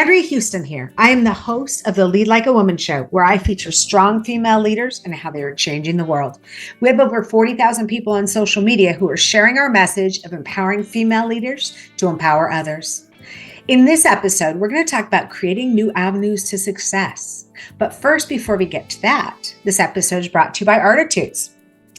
Andrea Heuston here. I am the host of the Lead Like a Woman show, where I feature strong female leaders and how they are changing the world. We have over 40,000 people on social media who are sharing our message of empowering female leaders to empower others. In this episode, we're going to talk about creating new avenues to success. But first, before we get to that, this episode is brought to you by Artitudes.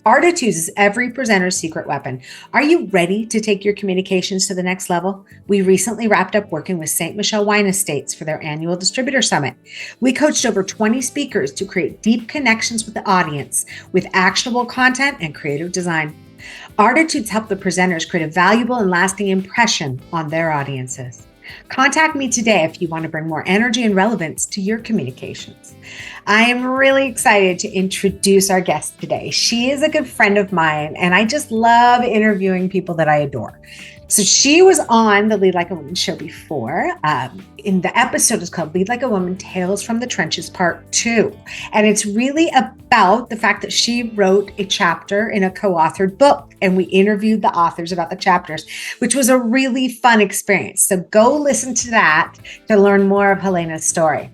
Artitudes is every presenter's secret weapon. Are you ready to take your communications to the next level? We recently wrapped up working with St. Michelle Wine Estates for their annual distributor summit. We coached over 20 speakers to create deep connections with the audience with actionable content and creative design. Artitudes help the presenters create a valuable and lasting impression on their audiences. Contact me today if you want to bring more energy and relevance to your communications. I am really excited to introduce our guest today. She is a good friend of mine, and I just love interviewing people that I adore. So she was on the Lead Like a Woman show before. In the episode is called Lead Like a Woman, Tales from the Trenches Part 2. And it's really about the fact that she wrote a chapter in a co-authored book. And we interviewed the authors about the chapters, which was a really fun experience. So go listen to that to learn more of Helena's story.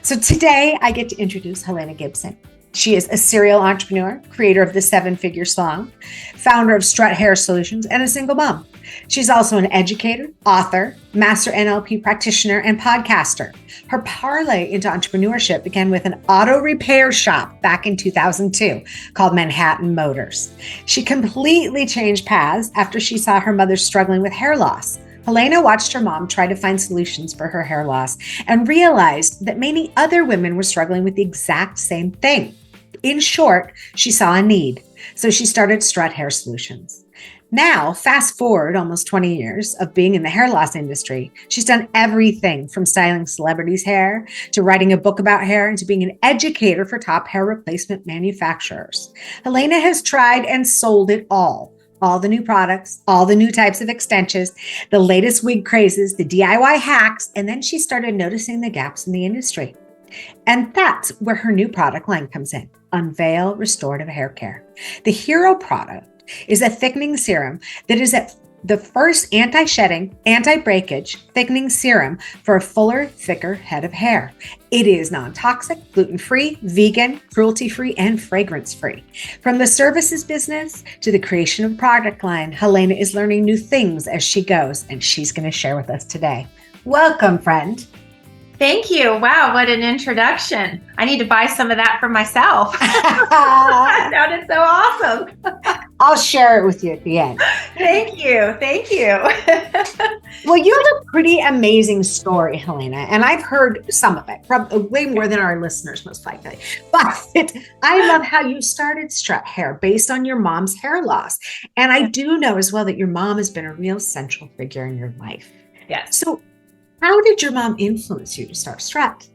So today I get to introduce Helena Gibson. She is a serial entrepreneur, creator of the 7-Figure Song, founder of Strut Hair Solutions, and a single mom. She's also an educator, author, master NLP practitioner, and podcaster. Her parlay into entrepreneurship began with an auto repair shop back in 2002 called Manhattan Motors. She completely changed paths after she saw her mother struggling with hair loss. Helena watched her mom try to find solutions for her hair loss and realized that many other women were struggling with the exact same thing. In short, she saw a need, so she started Strut Hair Solutions. Now, fast forward almost 20 years of being in the hair loss industry, she's done everything from styling celebrities' hair to writing a book about hair and to being an educator for top hair replacement manufacturers. Helena has tried and sold it all the new products, all the new types of extensions, the latest wig crazes, the DIY hacks, and then she started noticing the gaps in the industry. And that's where her new product line comes in, Unveil Restorative Hair Care. The hero product is a thickening serum that is the first anti-shedding, anti-breakage thickening serum for a fuller, thicker head of hair. It is non-toxic, gluten-free, vegan, cruelty-free, and fragrance-free. From the services business to the creation of product line, Helena is learning new things as she goes, and she's going to share with us today. Welcome, friend. Thank you. Wow, what an introduction. I need to buy some of that for myself. That sounded so awesome. I'll share it with you at the end. Thank you. Thank you. Well, you have a pretty amazing story, Helena, and I've heard some of it, probably way more than our listeners most likely. But I love how you started Strut Hair based on your mom's hair loss. And I do know as well that your mom has been a real central figure in your life. Yes. So how did your mom influence you to start Strut?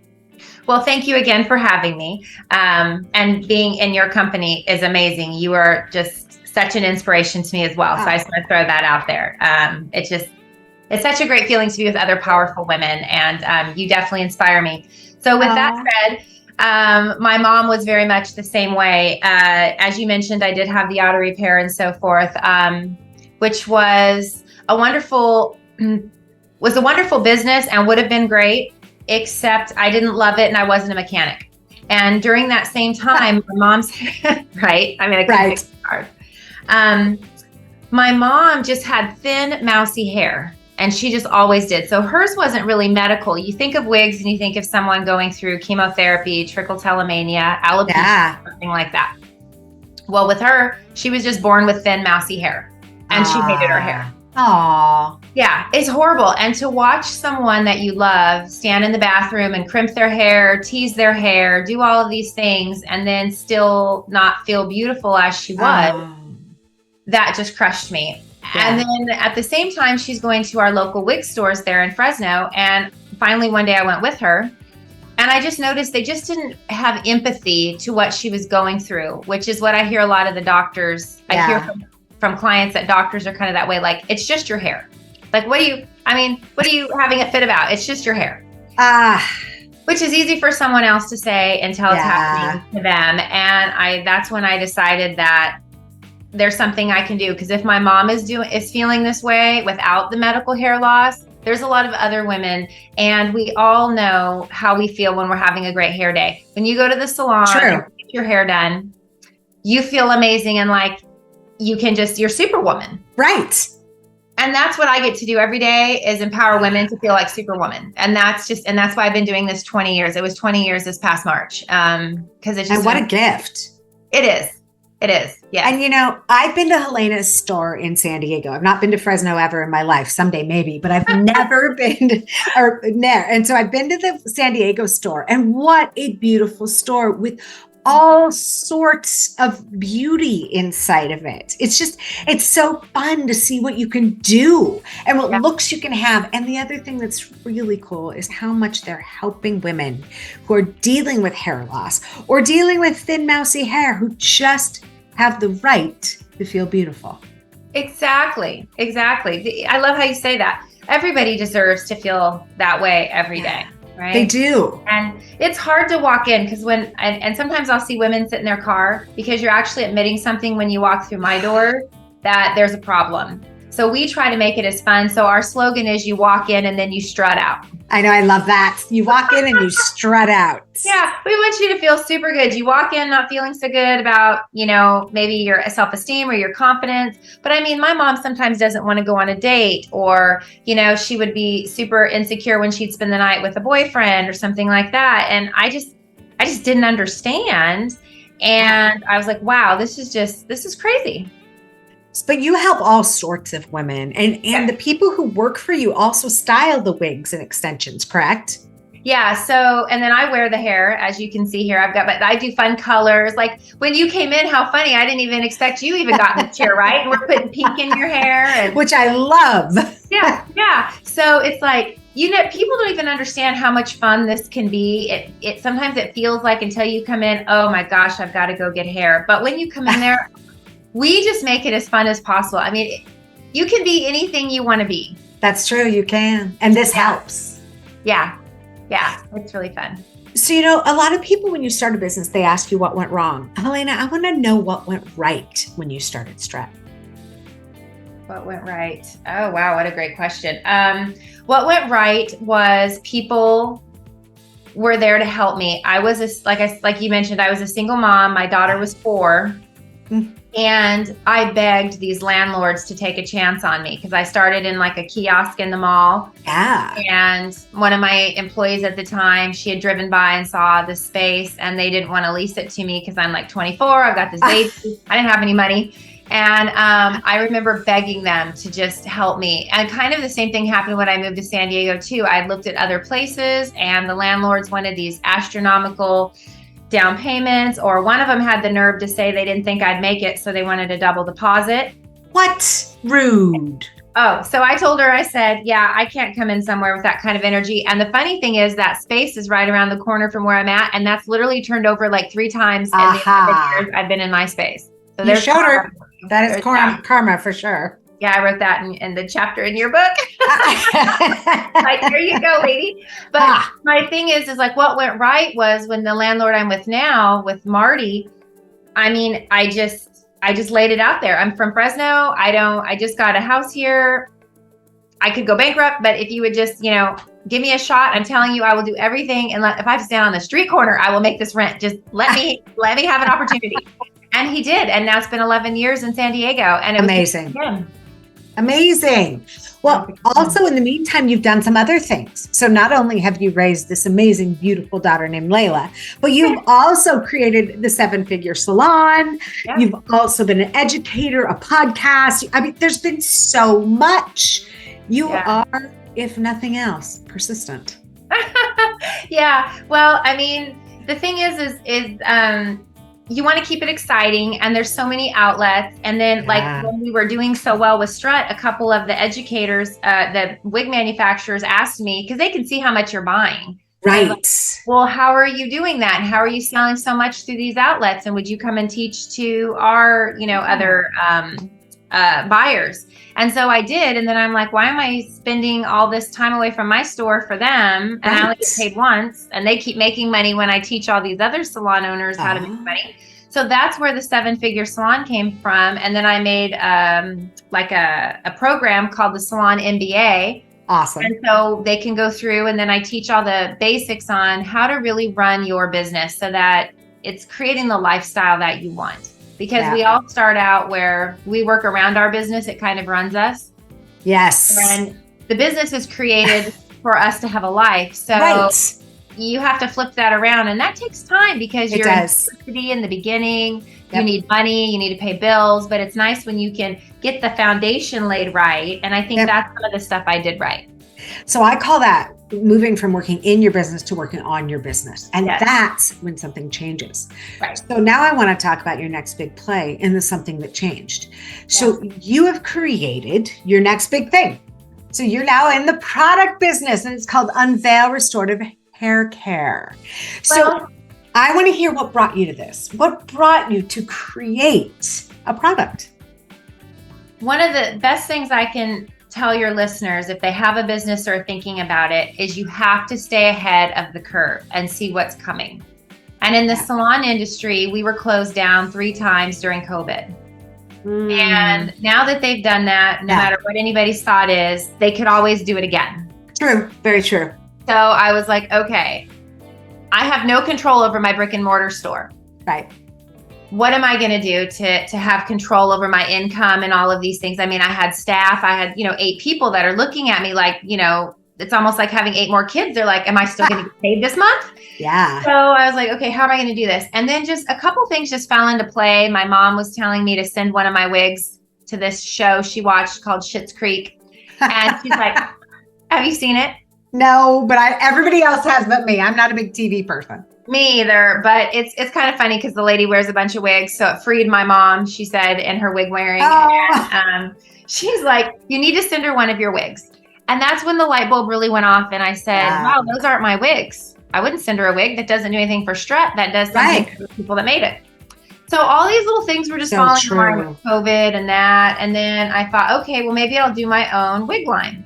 Well, thank you again for having me. And being in your company is amazing. You are just such an inspiration to me as well. So I just want to throw that out there. It's such a great feeling to be with other powerful women, and you definitely inspire me. So with that said, my mom was very much the same way. As you mentioned, I did have the auto repair and so forth, which was a wonderful business and would have been great, except I didn't love it and I wasn't a mechanic. And during that same time, my mom's right. I mean, I couldn't fix the car. My mom just had thin, mousy hair, and she just always did. So hers wasn't really medical. You think of wigs and you think of someone going through chemotherapy, trichotillomania, alopecia, something like that. Well, with her, she was just born with thin, mousy hair, and she hated her hair. Aww. Yeah, it's horrible. And to watch someone that you love stand in the bathroom and crimp their hair, tease their hair, do all of these things, and then still not feel beautiful as she was, that just crushed me. Yeah. And then at the same time, she's going to our local wig stores there in Fresno. And finally, one day I went with her, and I just noticed they just didn't have empathy to what she was going through, which is what I hear a lot of the doctors. I hear from clients that doctors are kind of that way. Like, it's just your hair. Like, what are you having a fit about? It's just your hair. Which is easy for someone else to say until it's happening to them. And that's when I decided that there's something I can do. Because if my mom is feeling this way without the medical hair loss, There's a lot of other women, and we all know how we feel when we're having a great hair day. When you go to the salon and get your hair done, you feel amazing and like you're superwoman. Right. And that's what I get to do every day, is empower women to feel like superwoman. And that's why I've been doing this 20 years. It was 20 years this past March. Cause it's just, and what a gift. It is. It is. Yeah. And I've been to Helena's store in San Diego. I've not been to Fresno ever in my life. Someday maybe, but I've never been there. And so I've been to the San Diego store, and what a beautiful store with all sorts of beauty inside of it. It's so fun to see what you can do and what looks you can have. And the other thing that's really cool is how much they're helping women who are dealing with hair loss or dealing with thin, mousy hair, who just have the right to feel beautiful. Exactly. I love how you say that. Everybody deserves to feel that way every day. Right? They do. And it's hard to walk in because and sometimes I'll see women sit in their car, because you're actually admitting something when you walk through my door, that there's a problem. So we try to make it as fun. So our slogan is, you walk in and then you strut out. I know. I love that. You walk in and you strut out. Yeah. We want you to feel super good. You walk in not feeling so good about, maybe your self-esteem or your confidence. But I mean, my mom sometimes doesn't want to go on a date, or, she would be super insecure when she'd spend the night with a boyfriend or something like that. And I just didn't understand. And I was like, wow, this is crazy. But you help all sorts of women, and the people who work for you also style the wigs and extensions, correct? Yeah. So, and then I wear the hair, as you can see here. But I do fun colors. Like when you came in, how funny. I didn't even expect you even got in the chair, right? And we're putting pink in your hair. Which I love. Yeah. So it's like, people don't even understand how much fun this can be. It sometimes it feels like, until you come in, oh my gosh, I've got to go get hair. But when you come in there, we just make it as fun as possible. I mean, you can be anything you want to be. That's true. You can. And this helps. Yeah. It's really fun. So, a lot of people, when you start a business, they ask you what went wrong. Helena, I want to know what went right when you started Strut. What went right? Oh, wow. What a great question. What went right was people were there to help me. I was, like you mentioned, I was a single mom. My daughter was 4. And I begged these landlords to take a chance on me, because I started in like a kiosk in the mall. Yeah. And one of my employees at the time, she had driven by and saw the space, and they didn't want to lease it to me because I'm like 24. I've got this baby. I didn't have any money. And I remember begging them to just help me. And kind of the same thing happened when I moved to San Diego too. I looked at other places, and the landlords wanted these astronomical down payments, or one of them had the nerve to say they didn't think I'd make it, so they wanted a double deposit. What? Rude. Oh, so I told her, I said, yeah, I can't come in somewhere with that kind of energy. And the funny thing is, that space is right around the corner from where I'm at, and that's literally turned over like 3 times in the 11 years I've been in my space. So you showed her. That is karma for sure. Yeah, I wrote that in the chapter in your book. Like, there you go, lady. But my thing is like, what went right was when the landlord I'm with now, with Marty, I mean, I just laid it out there. I'm from Fresno. I just got a house here. I could go bankrupt, but if you would just, give me a shot, I'm telling you, I will do everything. And if I have to stand on the street corner, I will make this rent. Just let me have an opportunity. And he did. And now it's been 11 years in San Diego. And it was Amazing. Well, also in the meantime, you've done some other things. So not only have you raised this amazing, beautiful daughter named Layla, but you've also created the 7-figure salon. Yeah. You've also been an educator, a podcast. I mean, there's been so much. You are, if nothing else, persistent. Yeah. Well, I mean, the thing is you want to keep it exciting, and there's so many outlets. And then like when we were doing so well with Strut, a couple of the educators, the wig manufacturers asked me, because they can see how much you're buying. Right. Like, well, how are you doing that? And how are you selling so much through these outlets? And would you come and teach to our, other buyers? And so I did. And then I'm like, why am I spending all this time away from my store for them? And I only get paid once, and they keep making money when I teach all these other salon owners how to make money. So that's where the 7-figure salon came from. And then I made like a program called the Salon MBA, Awesome. And so they can go through, and then I teach all the basics on how to really run your business so that it's creating the lifestyle that you want. Because we all start out where we work around our business, it kind of runs us. Yes. And the business is created for us to have a life. So you have to flip that around, and that takes time because you're in the beginning. You need money, you need to pay bills, but it's nice when you can get the foundation laid right. And I think that's some of the stuff I did right. So I call that moving from working in your business to working on your business. And that's when something changes. Right. So now I want to talk about your next big play and the something that changed. So you have created your next big thing. So you're now in the product business, and it's called Unveil Restorative Hair Care. So I want to hear what brought you to this. What brought you to create a product? One of the best things I can tell your listeners, if they have a business or are thinking about it, is you have to stay ahead of the curve and see what's coming. And in the salon industry, we were closed down 3 times during COVID. And now that they've done that, no matter what anybody's thought is, they could always do it again. True. Very true. So I was like, okay, I have no control over my brick and mortar store. Right. What am I going to do to have control over my income and all of these things? I mean, I had staff, I had, 8 people that are looking at me like, it's almost like having 8 more kids. They're like, am I still going to get paid this month? Yeah. So I was like, okay, how am I going to do this? And then just a couple things just fell into play. My mom was telling me to send one of my wigs to this show she watched called Schitt's Creek. And she's like, have you seen it? No, but everybody else has but me. I'm not a big TV person. Me either, but it's kind of funny because the lady wears a bunch of wigs, so it freed my mom, she said, in her wig wearing. And, she's like, you need to send her one of your wigs. And that's when the light bulb really went off, and I said, wow, those aren't my wigs. I wouldn't send her a wig that doesn't do anything for strut, that does something for the people that made it. So all these little things were just falling in line with COVID and that. And then I thought, okay, well, maybe I'll do my own wig line.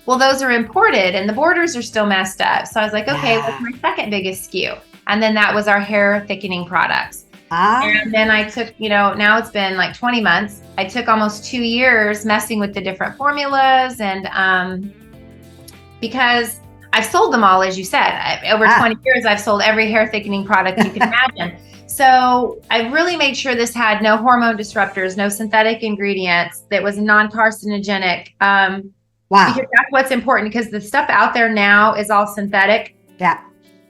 Well, those are imported and the borders are still messed up. So I was like, okay, what's my second biggest SKU? And then that was our hair thickening products. And then I took, now it's been like 20 months. I took almost 2 years messing with the different formulas. And because I've sold them all, as you said, over 20 years, I've sold every hair thickening product you can imagine. So I really made sure this had no hormone disruptors, no synthetic ingredients, that was non-carcinogenic. Because that's what's important, because the stuff out there now is all synthetic. Yeah.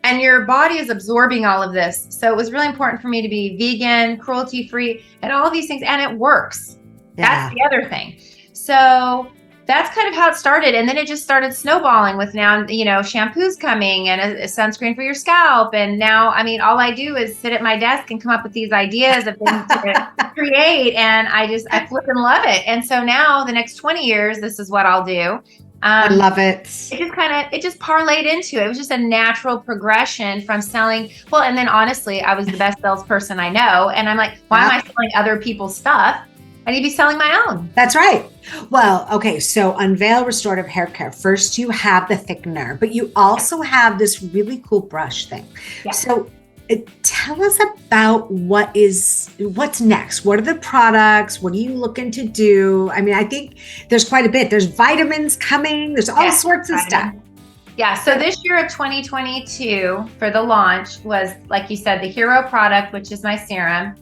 And your body is absorbing all of this. So it was really important for me to be vegan, cruelty-free, and all of these things. And it works. Yeah. That's the other thing. So that's kind of how it started. And then it just started snowballing with now, shampoos coming and a sunscreen for your scalp. And now, all I do is sit at my desk and come up with these ideas of things to create. And I flip and love it. And so now the next 20 years, this is what I'll do. I love it. It just parlayed into it. It was just a natural progression from selling. Well, and then honestly, I was the best salesperson I know. And I'm like, why am I selling other people's stuff? I need to be selling my own. That's right. Well, okay. So Unveil Restorative Hair Care. First, you have the thickener, but you also have this really cool brush thing. Yeah. So tell us about what's next. What are the products? What are you looking to do? I think there's quite a bit. There's vitamins coming. There's all sorts of stuff. Yeah. So this year of 2022 for the launch was, like you said, the hero product, which is my serum.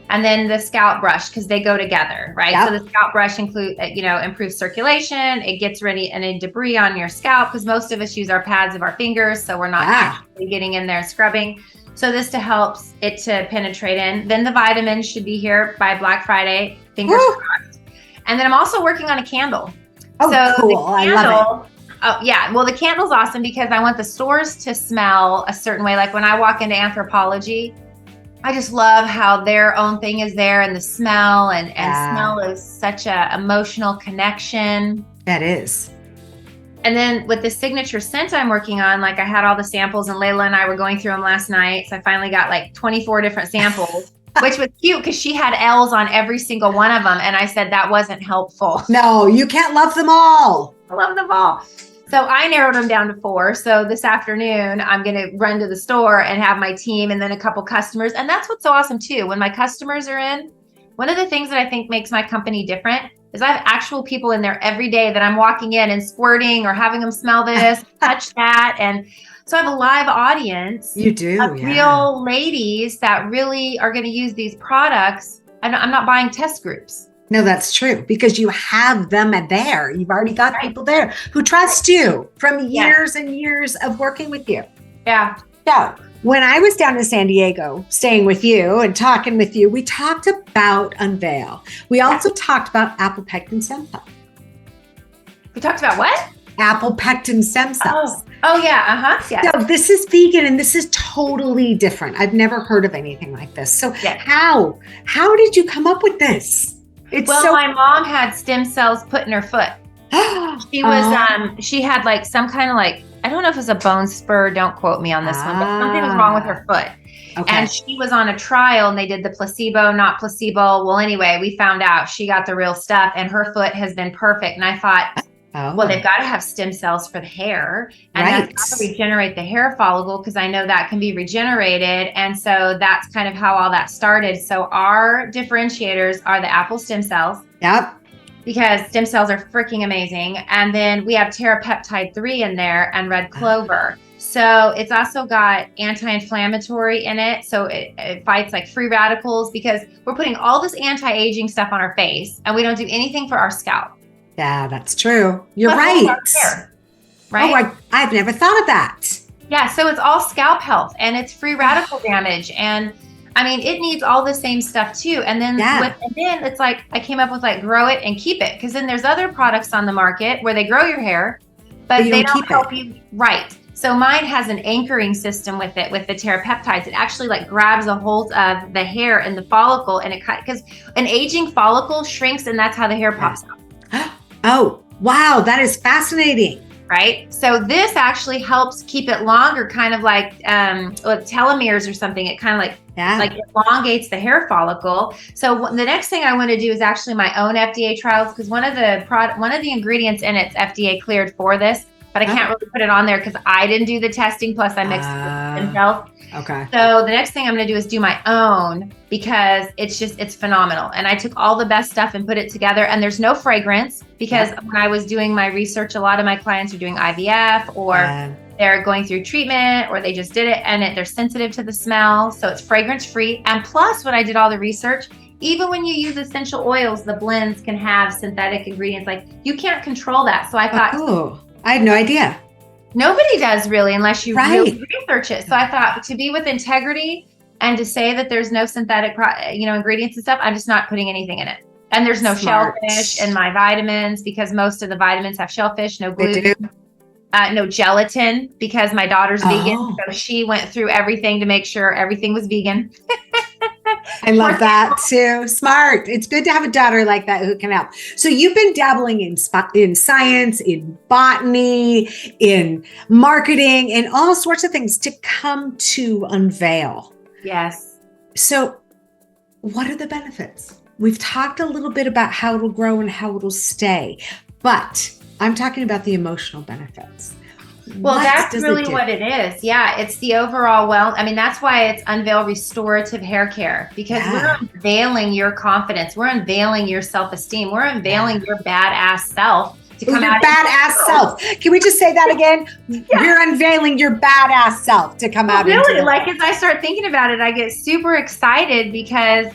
And then the scalp brush, because they go together, right? Yep. So the scalp brush improves circulation. It gets rid of any debris on your scalp, because most of us use our pads of our fingers, so we're not actually getting in there and scrubbing. So this helps it to penetrate in. Then the vitamins should be here by Black Friday, fingers crossed. And then I'm also working on a candle. Oh, so cool. I love it. Oh, yeah. Well, the candle's awesome because I want the stores to smell a certain way. Like when I walk into Anthropologie, I just love how their own thing is there, and the smell and smell is such a emotional connection. That is. And then with the signature scent I'm working on, like I had all the samples and Layla and I were going through them last night. So I finally got like 24 different samples, which was cute because she had L's on every single one of them. And I said, that wasn't helpful. No, you can't love them all. I love them all. So I narrowed them down to 4. So this afternoon, I'm going to run to the store and have my team and then a couple customers. And that's what's so awesome too. When my customers are in, one of the things that I think makes my company different is I have actual people in there every day that I'm walking in and squirting or having them smell this, touch that. And so I have a live audience. You do, of real ladies that really are going to use these products. I'm not buying test groups. No, that's true, because you have them there. You've already got people there who trust you from years and years of working with you. Yeah. So when I was down in San Diego, staying with you and talking with you, we talked about Unveil. We also talked about apple pectin stem cells. We talked about what? Apple pectin stem cells. Oh yeah. Yes. So this is vegan and this is totally different. I've never heard of anything like this. So how did you come up with this? My mom had stem cells put in her foot. She was she had like some kind of like, I don't know if it was a bone spur, don't quote me on this one, but something was wrong with her foot. Okay. And she was on a trial and they did the placebo, not placebo. Well, anyway, we found out she got the real stuff and her foot has been perfect. And I thought, well, they've got to have stem cells for the hair, and that's how to regenerate the hair follicle, because I know that can be regenerated. And so that's kind of how all that started. So our differentiators are the apple stem cells. Yep. Because stem cells are freaking amazing. And then we have terapeptide 3 in there and red clover. So it's also got anti-inflammatory in it. So it fights like free radicals, because we're putting all this anti-aging stuff on our face and we don't do anything for our scalp. Yeah, that's true. You're right. Right? Oh, I've never thought of that. Yeah, so it's all scalp health and it's free radical damage. And I mean, it needs all the same stuff too. And then it's like, I came up with like grow it and keep it. Because then there's other products on the market where they grow your hair, but they don't help you. Right. So mine has an anchoring system with it, with the terapeptides. It actually like grabs a hold of the hair and the follicle, and it because an aging follicle shrinks, and that's how the hair pops out. Oh, wow. That is fascinating. Right. So this actually helps keep it longer, kind of like telomeres or something. It kind of like elongates the hair follicle. So the next thing I want to do is actually my own FDA trials, because one of the ingredients in it's FDA cleared for this, but I can't really put it on there because I didn't do the testing. Plus I mixed it with stem cells. Okay. So the next thing I'm going to do is do my own, because it's phenomenal. And I took all the best stuff and put it together, and there's no fragrance, because when I was doing my research, a lot of my clients are doing IVF or they're going through treatment, or they just did it and they're sensitive to the smell. So it's fragrance free. And plus, when I did all the research, even when you use essential oils, the blends can have synthetic ingredients. Like, you can't control that. So I thought, I had no idea. Nobody does really, unless you really research it. So I thought, to be with integrity and to say that there's no synthetic, ingredients and stuff, I'm just not putting anything in it. And there's no shellfish in my vitamins, because most of the vitamins have shellfish, no gluten, no gelatin, because my daughter's vegan. So she went through everything to make sure everything was vegan. I love that too. Smart. It's good to have a daughter like that who can help. So you've been dabbling in science, in botany, in marketing, and all sorts of things to come to Unveil. Yes. So what are the benefits? We've talked a little bit about how it'll grow and how it'll stay, but I'm talking about the emotional benefits. Well, that's really what it is. Yeah, it's the overall that's why it's Unveil Restorative Hair Care, because we're unveiling your confidence. We're unveiling your self-esteem. We're unveiling your badass self to come out. Your badass self. Can we just say that again? You're unveiling your badass self to come out. Really, like, as I start thinking about it, I get super excited, because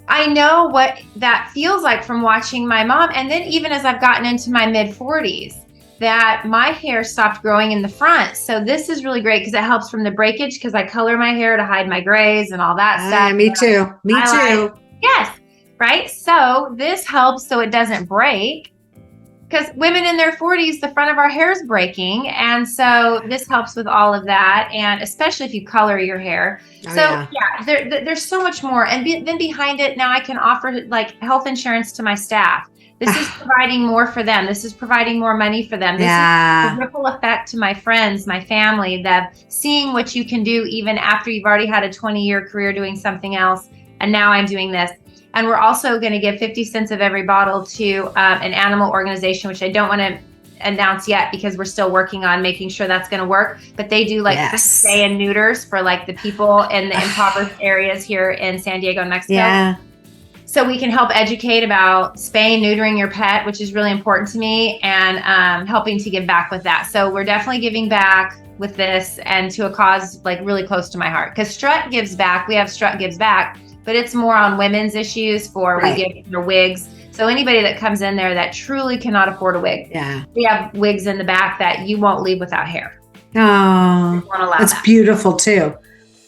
I know what that feels like from watching my mom. And then even as I've gotten into my mid-40s, that my hair stopped growing in the front. So this is really great, because it helps from the breakage, because I color my hair to hide my grays and all that stuff. Me too. Me too. Yes. Right. So this helps so it doesn't break, because women in their 40s, the front of our hair is breaking. And so this helps with all of that. And especially if you color your hair. There's so much more. And then behind it, now I can offer like health insurance to my staff. This is providing more for them. This is providing more money for them. This is a ripple effect to my friends, my family, that seeing what you can do even after you've already had a 20-year career doing something else. And now I'm doing this. And we're also going to give 50 cents of every bottle to an animal organization, which I don't want to announce yet, because we're still working on making sure that's going to work. But they do like spay and neuters for like the people in the impoverished areas here in San Diego and Mexico. Yeah. So we can help educate about spaying, neutering your pet, which is really important to me, and helping to give back with that. So we're definitely giving back with this, and to a cause like really close to my heart, because Strut gives back. We have Strut Gives Back, but it's more on women's issues for we give their wigs. So anybody that comes in there that truly cannot afford a wig, we have wigs in the back that you won't leave without hair. Oh, that's beautiful too.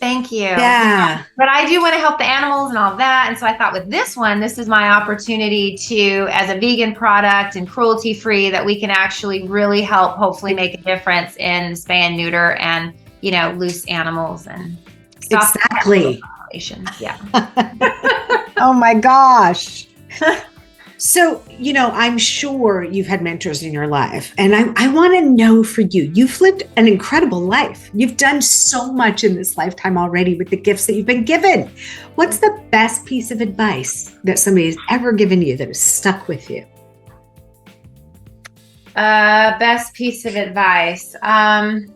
Thank you. Yeah. But I do want to help the animals and all of that. And so I thought with this one, this is my opportunity to, as a vegan product and cruelty free, that we can actually really help hopefully make a difference in spay and neuter and, you know, loose animals and stop exactly. Yeah. Oh my gosh. So, you know, I'm sure you've had mentors in your life, and I want to know for you, you've lived an incredible life. You've done so much in this lifetime already with the gifts that you've been given. What's the best piece of advice that somebody has ever given you that has stuck with you? Best piece of advice. Probably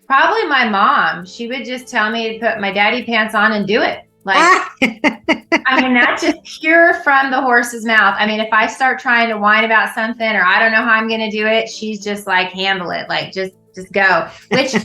my mom. She would just tell me to put my daddy pants on and do it. Like, I mean, that's just pure from the horse's mouth. I mean, if I start trying to whine about something or I don't know how I'm going to do it, she's just like, handle it. Like, just go, which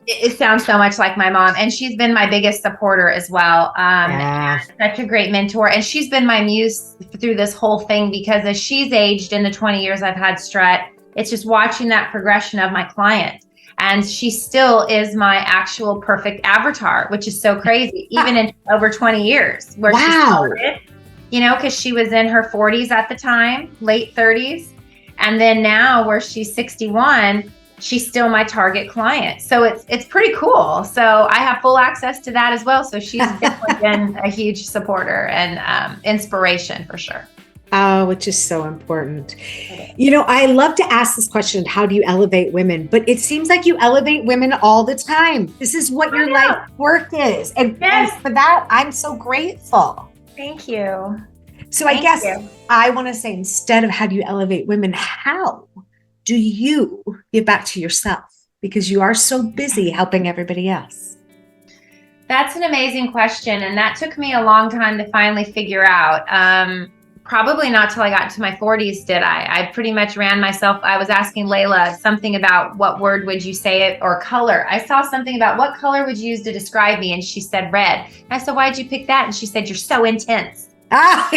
it sounds so much like my mom. And she's been my biggest supporter as well. And such a great mentor. And she's been my muse through this whole thing, because as she's aged in the 20 years I've had Strut, it's just watching that progression of my client. And she still is my actual perfect avatar, which is so crazy, even in over 20 years where she started, you know, because she was in her 40s at the time, late 30s. And then now where she's 61, she's still my target client. So it's pretty cool. So I have full access to that as well. So she's definitely been a huge supporter and inspiration for sure. Oh, which is so important. You know, I love to ask this question, how do you elevate women? But it seems like you elevate women all the time. This is what your life work is. And for that, I'm so grateful. Thank you. So I guess I want to say, instead of how do you elevate women, how do you give back to yourself? Because you are so busy helping everybody else. That's an amazing question. And that took me a long time to finally figure out. Probably not till I got to my 40s did I. I pretty much ran myself. I was asking Layla something about what word would you say it, or color. I saw something about what color would you use to describe me, and she said red. And I said, why'd you pick that? And she said, you're so intense. Oh,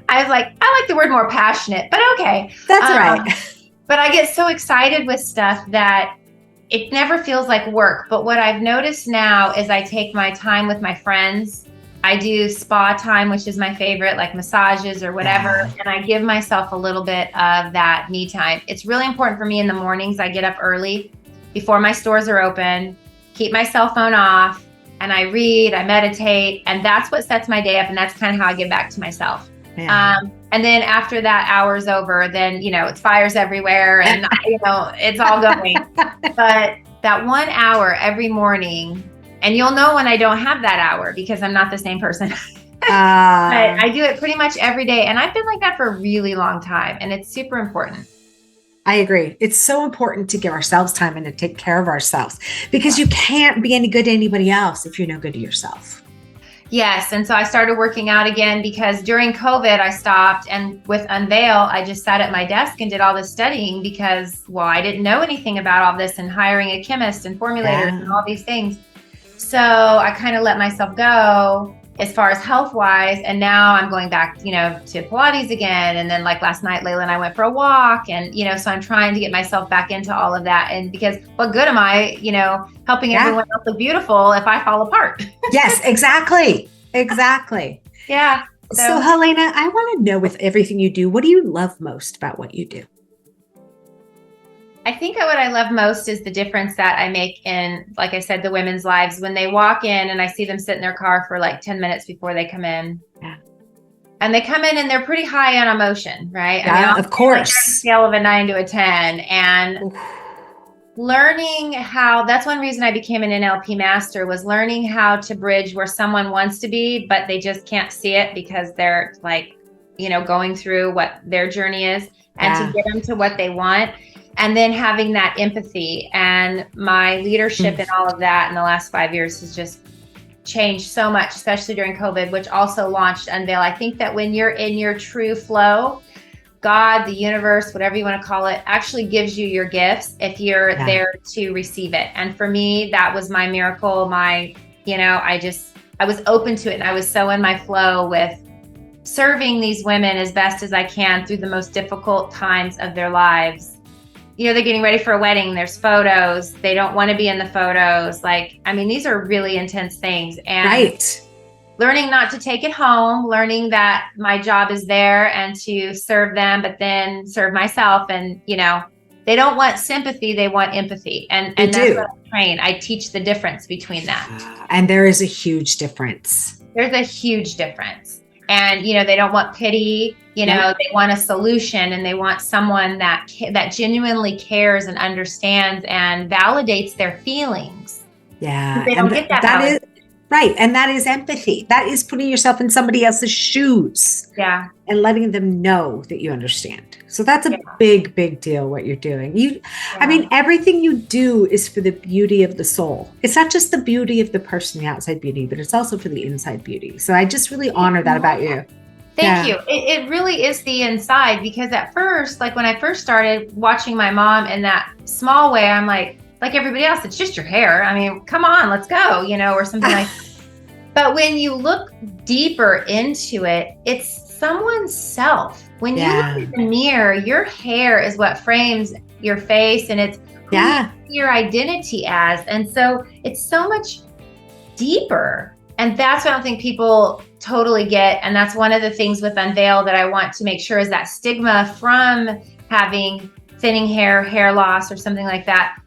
I was like, I like the word more passionate, but okay. That's right. But I get so excited with stuff that it never feels like work. But what I've noticed now is I take my time with my friends. I do spa time, which is my favorite, like massages or whatever. And I give myself a little bit of that me time. It's really important for me in the mornings. I get up early before my stores are open, keep my cell phone off, and I read, I meditate, and that's what sets my day up. And that's kind of how I give back to myself. And then after that hour's over, then, you know, it's fires everywhere and, you know, it's all going. But that 1 hour every morning, and you'll know when I don't have that hour because I'm not the same person. But I do it pretty much every day. And I've been like that for a really long time. And it's super important. I agree. It's so important to give ourselves time and to take care of ourselves, because you can't be any good to anybody else if you're no good to yourself. Yes. And so I started working out again because during COVID, I stopped. And with Unveil, I just sat at my desk and did all this studying because, well, I didn't know anything about all this and hiring a chemist and formulators and all these things. So I kind of let myself go as far as health wise. And now I'm going back, you know, to Pilates again. And then like last night, Layla and I went for a walk, and, you know, so I'm trying to get myself back into all of that. And because what good am I, you know, helping everyone else look beautiful if I fall apart? Yes, exactly. Exactly. Yeah. So Helena, I want to know, with everything you do, what do you love most about what you do? I think what I love most is the difference that I make in, like I said, the women's lives when they walk in and I see them sit in their car for like 10 minutes before they come in. Yeah. And they come in and they're pretty high on emotion, right? Yeah, I mean, of course. Like a scale of a 9 to a 10. And learning how, that's one reason I became an NLP master, was learning how to bridge where someone wants to be, but they just can't see it because they're like, you know, going through what their journey is, and to get them to what they want. And then having that empathy, and my leadership and all of that in the last 5 years has just changed so much, especially during COVID, which also launched Unveil. I think that when you're in your true flow, God, the universe, whatever you want to call it, actually gives you your gifts if you're there to receive it. And for me, that was my miracle. I was open to it, and I was so in my flow with serving these women as best as I can through the most difficult times of their lives. They're getting ready for a wedding. There's photos. They don't want to be in the photos. These are really intense things. And learning not to take it home, learning that my job is there and to serve them, but then serve myself. And, they don't want sympathy. They want empathy. And that's what I train. I teach the difference between that. And there is a huge difference. There's a huge difference. And, they don't want pity, they want a solution, and they want someone that genuinely cares and understands and validates their feelings. Yeah. They don't get that is right. And that is empathy. That is putting yourself in somebody else's shoes. Yeah. And letting them know that you understand. So that's a big, big deal what you're doing. Everything you do is for the beauty of the soul. It's not just the beauty of the person, the outside beauty, but it's also for the inside beauty. So I just really honor that about you. Thank you. It really is the inside, because at first, when I first started watching my mom in that small way, I'm like everybody else, it's just your hair. Come on, let's go, or something like that. But when you look deeper into it, it's someone's self. When you look in the mirror, your hair is what frames your face, and it's who you see your identity as. And so it's so much deeper. And that's what I don't think people totally get. And that's one of the things with Unveil that I want to make sure is that stigma from having thinning hair loss, or something like that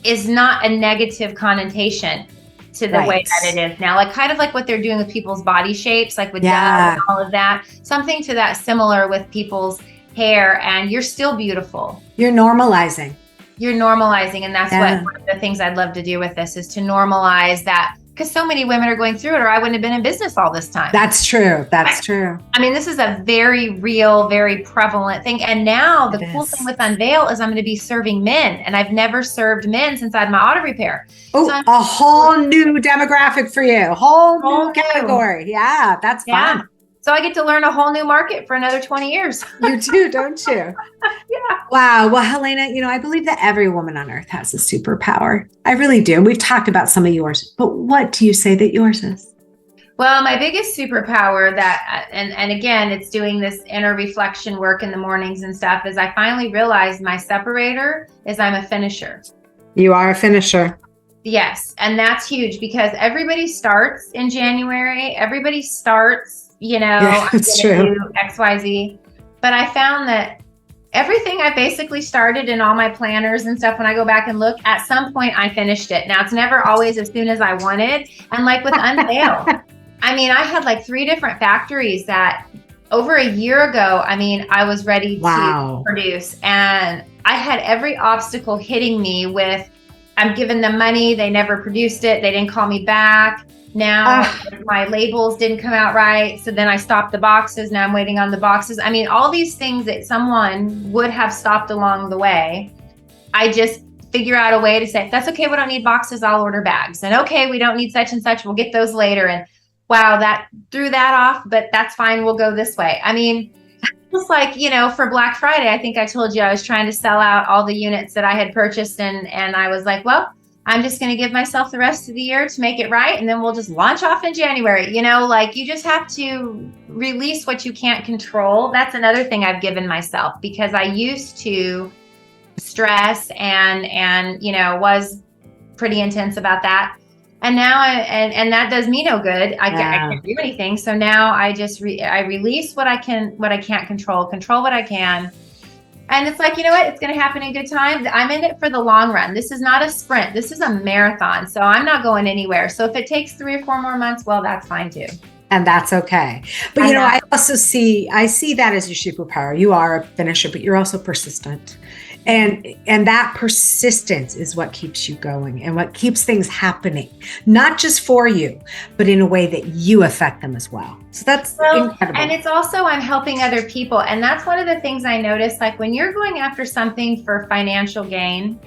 is not a negative connotation to the way that it is now. Kind of like what they're doing with people's body shapes, with Dove and all of that. Something to that similar with people's hair, and you're still beautiful. You're normalizing. And that's what one of the things I'd love to do with this is to normalize that, because so many women are going through it, or I wouldn't have been in business all this time. That's true. True. This is a very real, very prevalent thing. And now the cool thing with Unveil is I'm going to be serving men, and I've never served men since I had my auto repair. Oh, so a whole new demographic for you, a whole new category. Yeah, that's fun. So I get to learn a whole new market for another 20 years. You do, don't you? Yeah. Wow. Well, Helena, I believe that every woman on earth has a superpower. I really do. And we've talked about some of yours, but what do you say that yours is? Well, my biggest superpower that, and again, it's doing this inner reflection work in the mornings and stuff, is I finally realized my separator is I'm a finisher. You are a finisher. Yes. And that's huge, because everybody starts in January. Everybody starts, it's true. Do XYZ. But I found that everything I basically started in all my planners and stuff, when I go back and look, at some point I finished it. Now, it's never always as soon as I wanted. And with Unveil, I had 3 different factories that over a year ago, I was ready to produce. And I had every obstacle hitting me with, I'm giving them money. They never produced it. They didn't call me back. Now my labels didn't come out right. So then I stopped the boxes. Now I'm waiting on the boxes. All these things that someone would have stopped along the way. I just figure out a way to say, that's okay. We don't need boxes. I'll order bags. And okay, we don't need such and such. We'll get those later. And wow, that threw that off, but that's fine. We'll go this way. Just for Black Friday, I think I told you I was trying to sell out all the units that I had purchased. And I was like, well, I'm just going to give myself the rest of the year to make it right. And then we'll just launch off in January. You just have to release what you can't control. That's another thing I've given myself, because I used to stress and was pretty intense about that. And now and that does me no good. I can't do anything. So now I just I release what I can't control what I can. And it's you know what? It's going to happen in good time. I'm in it for the long run. This is not a sprint. This is a marathon. So I'm not going anywhere. So if it takes 3 or 4 more months, well, that's fine too. And that's okay. But I also see that as your superpower. You are a finisher, but you're also persistent. And that persistence is what keeps you going and what keeps things happening, not just for you, but in a way that you affect them as well. So that's incredible. And it's also, I'm helping other people. And that's one of the things I noticed, when you're going after something for financial gain,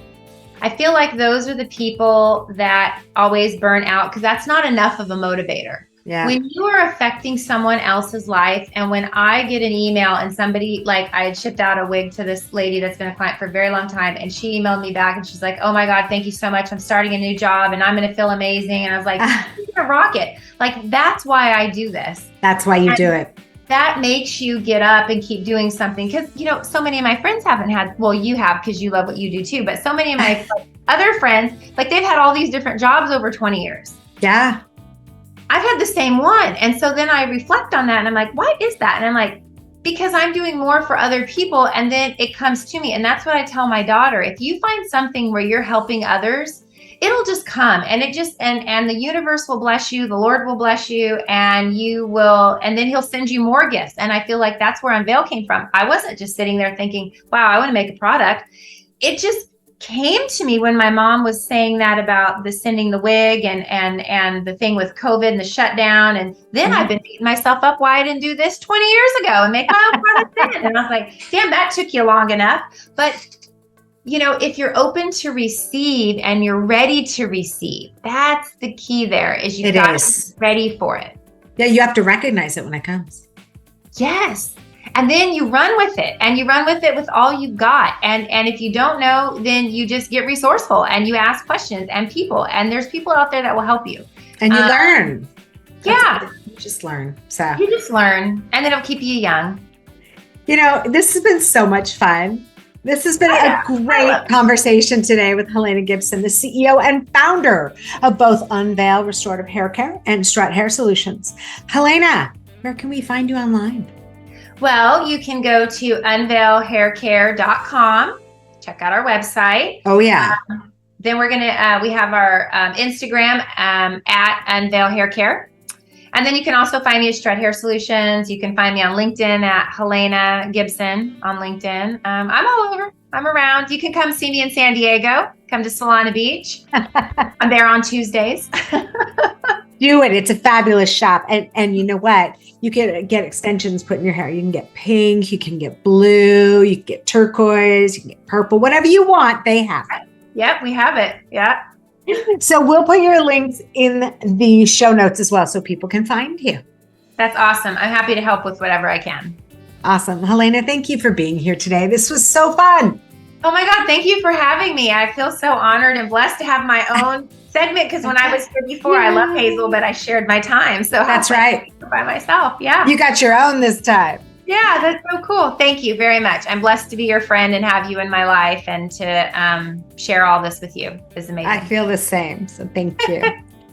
I feel like those are the people that always burn out because that's not enough of a motivator. Yeah. When you are affecting someone else's life, and when I get an email and somebody, like I had shipped out a wig to this lady that's been a client for a very long time, and she emailed me back and she's like, oh my God, thank you so much. I'm starting a new job and I'm going to feel amazing. And I was like, you're going to rock it. Like, that's why I do this. That's why you do it. That makes you get up and keep doing something. Because, you know, so many of my friends haven't had, well, you have because you love what you do too. But so many of my other friends, like they've had all these different jobs over 20 years. Yeah. I've had the same one. And so then I reflect on that and I'm like, why is that? And I'm like, because I'm doing more for other people. And then it comes to me. And that's what I tell my daughter. If you find something where you're helping others, it'll just come, and it just, and the universe will bless you. The Lord will bless you, and you will, and then he'll send you more gifts. And I feel like that's where Unveil came from. I wasn't just sitting there thinking, wow, I want to make a product. It just came to me when my mom was saying that about the sending the wig and the thing with COVID and the shutdown. And then I've been beating myself up why I didn't do this 20 years ago and make my own product then. And I was like, damn, that took you long enough. But you know, if you're open to receive and you're ready to receive, that's the key there, is you've got to be ready for it. Yeah, you have to recognize it when it comes. Yes. And then you run with it, and you run with it with all you've got. And if you don't know, then you just get resourceful and you ask questions and people, and there's people out there that will help you. And you learn. Yeah. You just learn. So you just learn, and it'll keep you young. You know, this has been so much fun. This has been a great conversation today with Helena Gibson, the CEO and founder of both Unveil Restorative Hair Care and Strut Hair Solutions. Helena, where can we find you online? Well, you can go to unveilhaircare.com. Check out our website. Oh, yeah. Then we're going to, we have our Instagram at Unveil Hair Care. And then you can also find me at Strut Hair Solutions. You can find me on LinkedIn at Helena Gibson on LinkedIn. I'm all over. I'm around. You can come see me in San Diego. Come to Solana Beach. I'm there on Tuesdays. Do it. It's a fabulous shop. And you know what? You can get extensions put in your hair. You can get pink. You can get blue. You can get turquoise. You can get purple. Whatever you want, they have it. Yep, we have it. Yeah. So we'll put your links in the show notes as well so people can find you. That's awesome. I'm happy to help with whatever I can. Awesome. Helena, thank you for being here today. This was so fun. Oh my God, thank you for having me. I feel so honored and blessed to have my own segment, because when I was here before, I love Hazel, but I shared my time. So that's right. By myself. Yeah. You got your own this time. Yeah, that's so cool. Thank you very much. I'm blessed to be your friend and have you in my life, and to share all this with you. It's amazing. I feel the same. So thank you.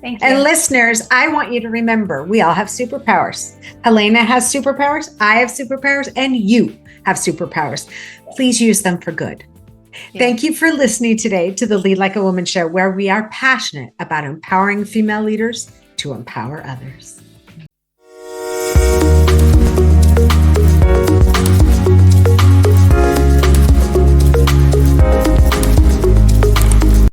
Thank you. And listeners, I want you to remember, we all have superpowers. Helena has superpowers. I have superpowers, and you have superpowers. Please use them for good. Yeah. Thank you for listening today to the Lead Like a Woman show, where we are passionate about empowering female leaders to empower others.